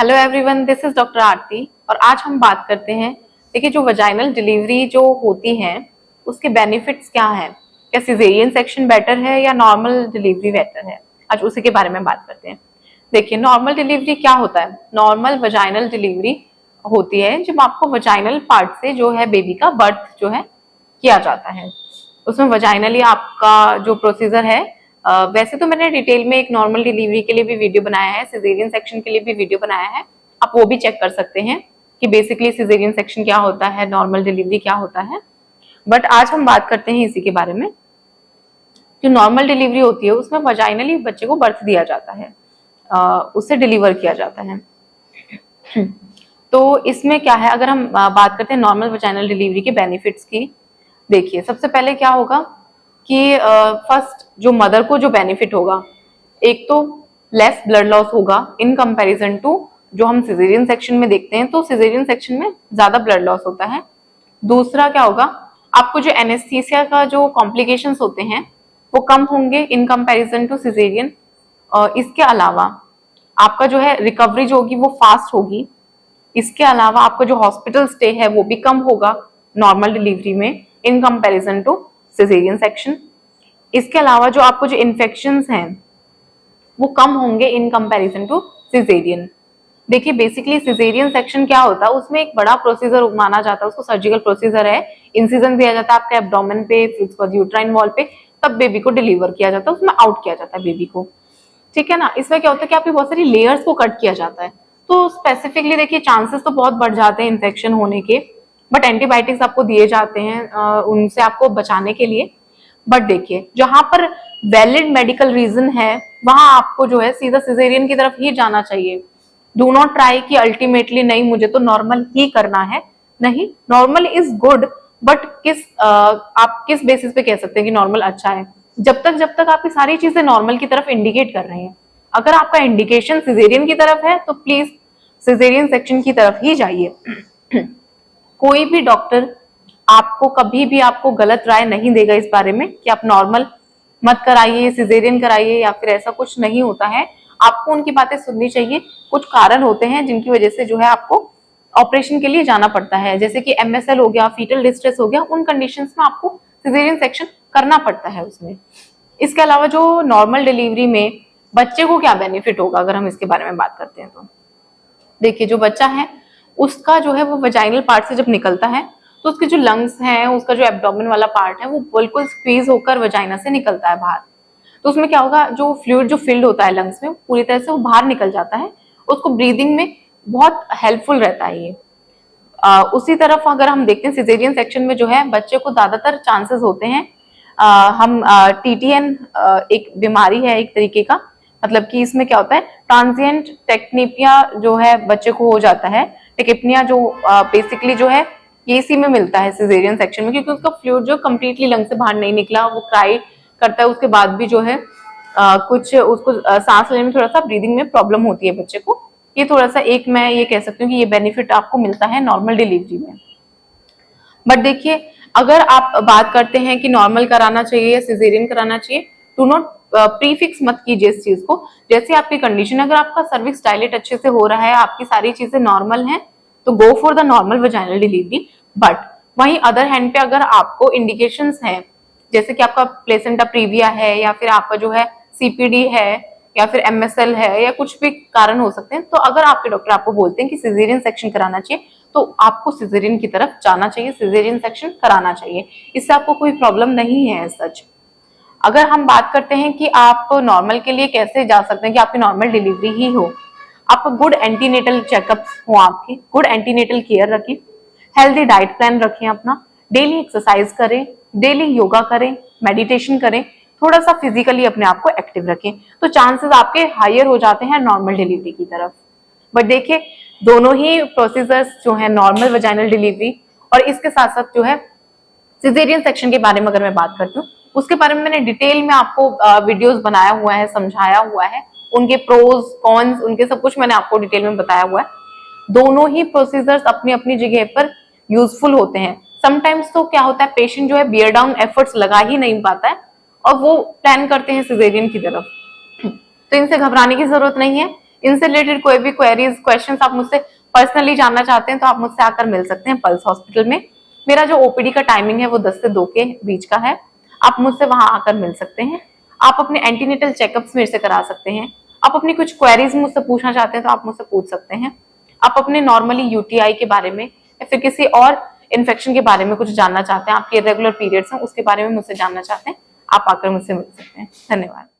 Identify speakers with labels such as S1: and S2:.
S1: Hello everyone, this is doctor Aarti और आज हम बात करते हैं। देखिए, जो वजाइनल डिलीवरी जो होती है उसके बेनिफिट्स क्या हैं। क्या सिजेरियन सेक्शन बेटर है या नॉर्मल डिलीवरी बेटर है, आज उसी के बारे में बात करते हैं। देखिए, नॉर्मल डिलीवरी क्या होता है। नॉर्मल वजाइनल डिलीवरी होती है जब आपको वजाइनल पार्ट से जो है बेबी का बर्थ जो है किया जाता है। उसमें वजाइनली आपका जो प्रोसीजर है, वैसे तो मैंने डिटेल में एक नॉर्मल डिलीवरी के लिए भी वीडियो बनाया है, सिजेरियन सेक्शन के लिए भी वीडियो बनाया है, आप वो भी चेक कर सकते हैं कि बेसिकली सिजेरियन सेक्शन क्या होता है, नॉर्मल डिलीवरी क्या होता है। बट आज हम बात करते हैं इसी के बारे में। जो नॉर्मल डिलीवरी होती है उसमें वजाइनली बच्चे को बर्थ दिया जाता है, उससे डिलीवर किया जाता है। तो इसमें क्या है, अगर हम बात करते हैं नॉर्मल वजाइनल डिलीवरी के बेनिफिट्स की। देखिए, सबसे पहले क्या होगा कि फर्स्ट जो मदर को जो बेनिफिट होगा, एक तो लेस ब्लड लॉस होगा इन कंपैरिजन टू जो हम सिजेरियन सेक्शन में देखते हैं। तो सिजेरियन सेक्शन में ज्यादा ब्लड लॉस होता है। दूसरा क्या होगा, आपको जो एनेस्थीसिया का जो कॉम्प्लिकेशंस होते हैं वो कम होंगे इन कंपैरिजन टू सिजेरियन। और इसके अलावा आपका जो है रिकवरी जो होगी वो फास्ट होगी। इसके अलावा आपका जो हॉस्पिटल स्टे है वो भी कम होगा नॉर्मल डिलीवरी में in comparison to caesarean section. इसके अलावा जो आपको जो इन्फेक्शंस हैं वो कम होंगे इन कंपैरिजन टू सिजेरियन। देखिए, बेसिकली सिजेरियन सेक्शन क्या होता है, उसमें एक बड़ा प्रोसीजर माना जाता है, उसको सर्जिकल प्रोसीजर है। इंसिजन दिया जाता है आपके एब्डोमेन पे, फिर उसके बाद यूट्राइन वॉल पे, तब बेबी को डिलीवर किया जाता है, उसमें आउट किया जाता है बेबी को। ठीक है ना। इसमें क्या होता है कि आपकी बहुत सारी लेयर्स को कट किया जाता है, तो स्पेसिफिकली देखिए चांसेस तो बहुत बढ़ जाते हैं इन्फेक्शन होने के। बट एंटीबायोटिक्स आपको दिए जाते हैं उनसे आपको बचाने के लिए। बट देखिए, जहां पर वैलिड मेडिकल रीजन है वहां आपको जो है सीधा सिजेरियन की तरफ ही जाना चाहिए। डू नॉट ट्राई कि अल्टीमेटली नहीं मुझे तो नॉर्मल ही करना है। नहीं, नॉर्मल इज गुड, बट आप किस बेसिस पे कह सकते हैं कि नॉर्मल अच्छा है। जब तक आपकी सारी चीजें नॉर्मल की तरफ इंडिकेट कर रही हैं। अगर आपका इंडिकेशन सिजेरियन की तरफ है तो प्लीज सिजेरियन सेक्शन की तरफ ही जाइए। कोई भी डॉक्टर आपको कभी भी आपको गलत राय नहीं देगा इस बारे में कि आप नॉर्मल मत कराइए, सिजेरियन कराइए, या फिर ऐसा कुछ नहीं होता है। आपको उनकी बातें सुननी चाहिए। कुछ कारण होते हैं जिनकी वजह से जो है आपको ऑपरेशन के लिए जाना पड़ता है, जैसे कि एमएसएल हो गया, फीटल डिस्ट्रेस हो गया, उन कंडीशंस में आपको सिजेरियन सेक्शन करना पड़ता है उसमें। इसके अलावा जो नॉर्मल डिलीवरी में बच्चे को क्या बेनिफिट होगा, अगर हम इसके बारे में बात करते हैं तो देखिए, जो बच्चा है उसका जो है वो वजाइनल पार्ट से जब निकलता है तो उसके जो लंग्स हैं, उसका जो एब्डोमेन वाला पार्ट है वो बिल्कुल स्क्वीज होकर वजाइना से निकलता है बाहर। तो उसमें क्या होगा, जो फ्लूइड जो फिल्ड होता है लंग्स में पूरी तरह से वो बाहर निकल जाता है। उसको ब्रीदिंग में बहुत हेल्पफुल रहता है ये। उसी तरफ अगर हम देखते हैं सिजेरियन सेक्शन में जो है बच्चे को ज्यादातर चांसेस होते हैं, हम टीटीएन एक बीमारी है एक तरीके का, मतलब कि इसमें क्या होता है, ट्रांजिएंट टेक्निपिया जो है बच्चे को हो जाता है। टेकिपनिया जो बेसिकली जो है ये इसी में मिलता है सिजेरियन सेक्शन में, क्योंकि उसका फ्लूइड जो कंप्लीटली लंग से बाहर नहीं निकला, वो क्राई करता है, उसके बाद भी जो है कुछ उसको सांस लेने में थोड़ा सा ब्रीदिंग में प्रॉब्लम होती है बच्चे को। ये थोड़ा सा एक मैं ये कह सकती हूँ कि ये बेनिफिट आपको मिलता है नॉर्मल डिलीवरी में। बट देखिए, अगर आप बात करते हैं कि नॉर्मल कराना चाहिए या सिजेरियन कराना चाहिए, डू नॉट प्रीफिक्स मत कीजिए इस चीज को। जैसे आपकी कंडीशन, अगर आपका सर्विक्स डायलेट अच्छे से हो रहा है, आपकी सारी चीजें नॉर्मल हैं, तो go for the normal vaginal delivery. But वहीं अदर हैंड पे अगर आपको इंडिकेशंस हैं, जैसे कि आपका प्लेसेंटा प्रीविया है, या फिर आपका जो है सीपीडी है, या फिर एमएसएल है, या कुछ भी कारण हो सकते हैं, तो अगर आपके डॉक्टर आपको बोलते हैं कि सिजेरियन सेक्शन कराना चाहिए तो आपको सिजेरियन की तरफ जाना चाहिए, सिजेरियन सेक्शन कराना चाहिए। इससे आपको कोई प्रॉब्लम नहीं है सच। अगर हम बात करते हैं कि आप नॉर्मल के लिए कैसे जा सकते हैं कि आपकी नॉर्मल डिलीवरी ही हो, आपका गुड एंटीनेटल चेकअप्स हो, आपकी गुड एंटीनेटल केयर रखें, हेल्दी डाइट प्लान रखें अपना, डेली एक्सरसाइज करें, डेली योगा करें, मेडिटेशन करें, थोड़ा सा फिजिकली अपने आप को एक्टिव रखें, तो चांसेस आपके हायर हो जाते हैं नॉर्मल डिलीवरी की तरफ। बट देखिए, दोनों ही प्रोसीजर्स जो है नॉर्मल वजाइनल डिलीवरी और इसके साथ साथ जो है सिजेरियन सेक्शन के बारे में अगर मैं बात करती हूँ, उसके बारे में मैंने डिटेल में आपको वीडियोस बनाया हुआ है, समझाया हुआ है, उनके प्रोज कॉन्स उनके सब कुछ मैंने आपको डिटेल में बताया हुआ है। दोनों ही प्रोसीजर्स अपनी अपनी जगह पर यूजफुल होते हैं। समटाइम्स तो क्या होता है, पेशेंट जो है बियर डाउन एफर्ट्स लगा ही नहीं पाता है और वो प्लान करते हैं सिजेरियन की तरफ, तो इनसे घबराने की जरूरत नहीं है। इनसे रिलेटेड कोई भी क्वेरीज क्वेश्चंस आप मुझसे पर्सनली जानना चाहते हैं तो आप मुझसे आकर मिल सकते हैं पल्स हॉस्पिटल में। मेरा जो ओपीडी का टाइमिंग है वो 10 से 2 के बीच का है, आप मुझसे वहां आकर मिल सकते हैं। आप अपने एंटीनेटल चेकअप्स मेरे से करा सकते हैं। आप अपनी कुछ क्वेरीज मुझसे पूछना चाहते हैं तो आप मुझसे पूछ सकते हैं। आप अपने नॉर्मली यूटीआई के बारे में या फिर किसी और इन्फेक्शन के बारे में कुछ जानना चाहते हैं, आपके रेगुलर पीरियड्स हैं उसके बारे में मुझसे जानना चाहते हैं, आप आकर मुझसे मिल सकते हैं। धन्यवाद।